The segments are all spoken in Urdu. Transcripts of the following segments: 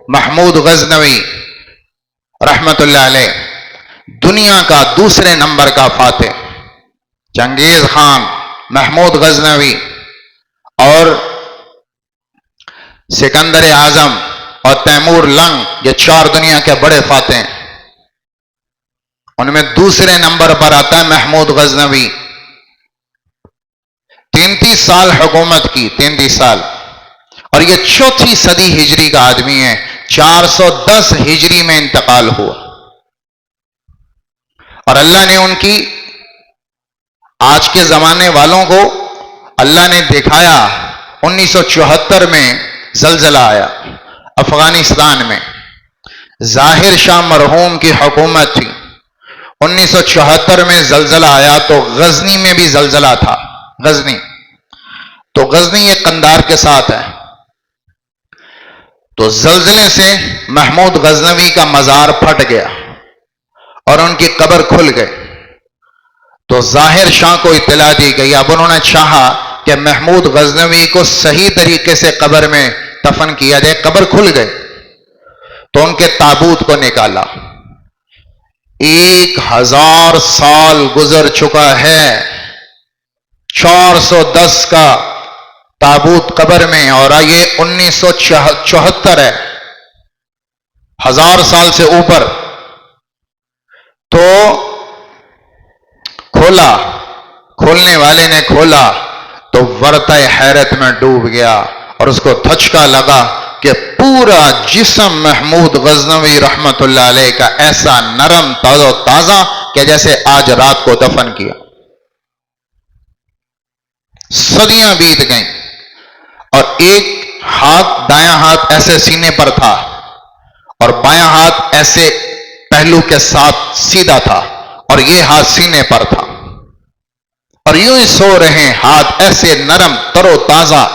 محمود غزنوی رحمت اللہ علیہ دنیا کا دوسرے نمبر کا فاتح، چنگیز خان، محمود غزنوی اور سکندر اعظم اور تیمور لنگ، یہ چار دنیا کے بڑے فاتح ہیں، ان میں دوسرے نمبر پر آتا ہے محمود غزنوی۔ 33 سال حکومت کی، 33 سال، اور یہ چوتھی صدی ہجری کا آدمی ہے، 410 ہجری میں انتقال ہوا، اور اللہ نے ان کی، آج کے زمانے والوں کو اللہ نے دکھایا۔ 1974 میں زلزلہ آیا افغانستان میں، ظاہر شاہ مرحوم کی حکومت تھی۔ 1974 میں زلزلہ آیا تو غزنی میں بھی زلزلہ تھا، غزنی تو غزنی یہ قندار کے ساتھ ہے، تو زلزلے سے محمود غزنوی کا مزار پھٹ گیا اور ان کی قبر کھل گئی، تو ظاہر شاہ کو اطلاع دی گئی۔ اب انہوں نے چاہا کہ محمود غزنوی کو صحیح طریقے سے قبر میں دفن کیا جائے، قبر کھل گئی تو ان کے تابوت کو نکالا۔ 1000 سال گزر چکا ہے، 410 کا تابوت قبر میں، اور یہ 1974 ہے، 1000 سال سے اوپر۔ تو کھولا، کھولنے والے نے کھولا تو ورطہ حیرت میں ڈوب گیا، اور اس کو دھچکا لگا کہ پورا جسم محمود غزنوی رحمت اللہ علیہ کا ایسا نرم تازہ کہ جیسے آج رات کو دفن کیا۔ صدیاں بیت گئیں، اور ایک ہاتھ، دایاں ہاتھ ایسے سینے پر تھا اور بایاں ہاتھ ایسے پہلو کے ساتھ سیدھا تھا، اور یہ ہاتھ سینے پر تھا، اور یوں ہی سو رہے، ہاتھ ایسے نرم تر و تازہ،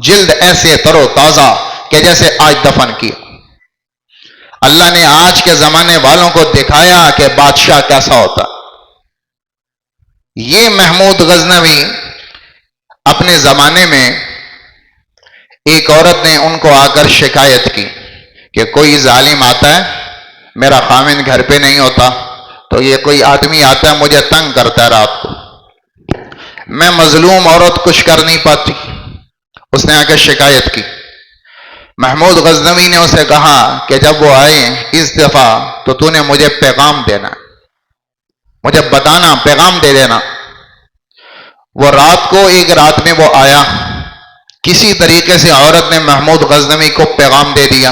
جلد ایسے تر و تازہ کہ جیسے آج دفن کیا۔ اللہ نے آج کے زمانے والوں کو دکھایا کہ بادشاہ کیسا ہوتا۔ یہ محمود غزنوی اپنے زمانے میں ایک عورت نے ان کو آ کر شکایت کی کہ کوئی ظالم آتا ہے، میرا خاوند گھر پہ نہیں ہوتا، تو یہ کوئی آدمی آتا ہے مجھے تنگ کرتا ہے رات کو، میں مظلوم عورت کچھ کر نہیں پاتی۔ اس نے آ کے شکایت کی۔ محمود غزنوی نے اسے کہا کہ جب وہ آئے اس دفعہ تو نے مجھے پیغام دینا، مجھے بتانا، پیغام دے دینا۔ وہ رات کو، ایک رات میں وہ آیا، کسی طریقے سے عورت نے محمود غزنوی کو پیغام دے دیا۔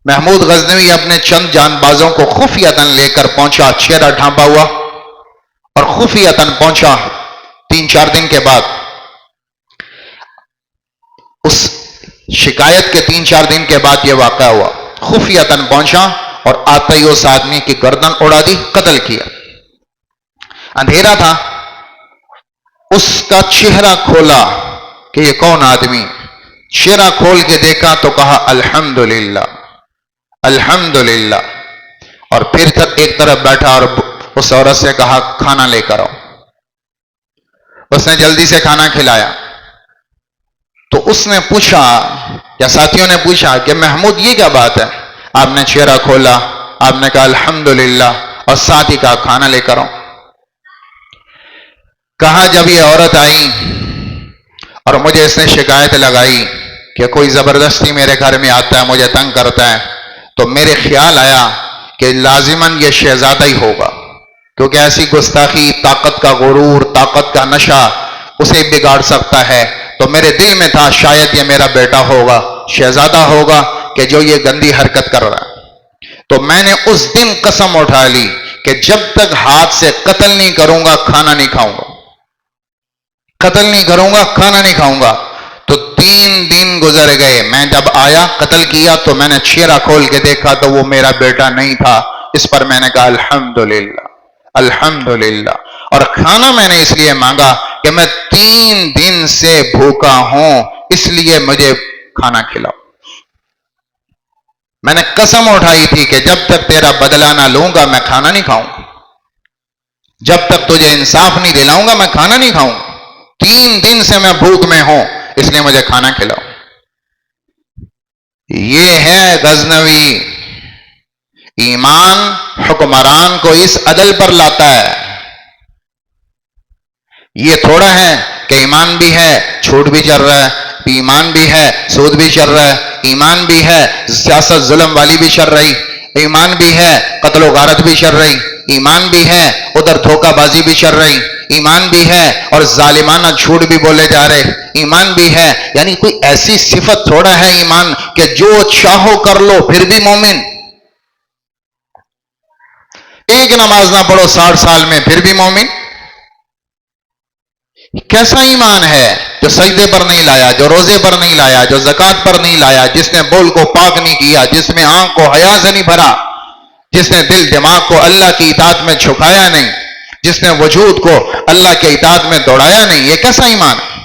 محمود غزنوی اپنے چند جان بازوں کو خفیتاً لے کر پہنچا، چہرہ ڈھانپا ہوا، اور خفیتاً پہنچا۔ 3-4 دن کے بعد، اس شکایت کے 3-4 دن کے بعد یہ واقعہ ہوا۔ خفیتاً پہنچا اور آتے ہی اس آدمی کی گردن اڑا دی، قتل کیا۔ اندھیرا تھا، اس کا چہرہ کھولا کہ یہ کون آدمی، چہرہ کھول کے دیکھا تو کہا الحمدللہ الحمدللہ، اور پھر ایک طرف بیٹھا اور اس عورت سے کہا کھانا لے کر آؤ۔ اس نے جلدی سے کھانا کھلایا، تو اس نے پوچھا، یا ساتھیوں نے پوچھا کہ محمود یہ کیا بات ہے؟ آپ نے چہرہ کھولا، آپ نے کہا الحمدللہ، اور ساتھ ہی کہا کھانا لے کر آؤ۔ کہا جب یہ عورت آئی اور مجھے اس نے شکایت لگائی کہ کوئی زبردستی میرے گھر میں آتا ہے، مجھے تنگ کرتا ہے، تو میرے خیال آیا کہ لازماً یہ شہزادہ ہی ہوگا، کیونکہ ایسی گستاخی، طاقت کا غرور، طاقت کا نشہ اسے بگاڑ سکتا ہے، تو میرے دل میں تھا شاید یہ میرا بیٹا ہوگا، شہزادہ ہوگا کہ جو یہ گندی حرکت کر رہا ہے۔ تو میں نے اس دن قسم اٹھا لی کہ جب تک ہاتھ سے قتل نہیں کروں گا کھانا نہیں کھاؤں گا، قتل نہیں کروں گا کھانا نہیں کھاؤں گا۔ تو 3 دن گزر گئے، میں جب آیا قتل کیا تو میں نے چہرہ کھول کے دیکھا تو وہ میرا بیٹا نہیں تھا۔ اس پر میں نے کہا الحمدللہ الحمدللہ، اور کھانا میں نے اس لیے مانگا کہ میں 3 دن سے بھوکا ہوں، اس لیے مجھے کھانا کھلاؤ۔ میں نے قسم اٹھائی تھی کہ جب تک تیرا بدلہ نہ لوں گا میں کھانا نہیں کھاؤں گا، جب تک تجھے انصاف نہیں دلاؤں گا میں کھانا نہیں کھاؤں گا۔ 3 دن سے میں بھوک میں ہوں، اس لیے مجھے کھانا کھلاؤ۔ یہ ہے غزنوی ایمان حکمران کو اس عدل پر لاتا ہے. یہ تھوڑا ہے کہ ایمان بھی ہے چھوٹ بھی چل رہا ہے، ایمان بھی ہے سود بھی چل رہا ہے، ایمان بھی ہے سیاست ظلم والی بھی چل رہی، ایمان بھی ہے قتل و غارت بھی چل رہی، ایمان بھی ہے ادھر دھوکہ بازی بھی چل رہی، ایمان بھی ہے اور ظالمانہ جھوٹ بھی بولے جا رہے، ایمان بھی ہے. یعنی کوئی ایسی صفت تھوڑا ہے ایمان کہ جو چاہو کر لو پھر بھی مومن. ایک نماز نہ پڑھو 60 سال میں پھر بھی مومن. کیسا ایمان ہے جو سجدے پر نہیں لایا، جو روزے پر نہیں لایا، جو زکوٰۃ پر نہیں لایا، جس نے بول کو پاک نہیں کیا، جس میں آنکھ کو حیا سے نہیں بھرا، جس نے دل دماغ کو اللہ کی اطاعت میں جھکایا نہیں، جس نے وجود کو اللہ کے اطاعت میں دوڑایا نہیں. یہ کیسا ایمان ہے؟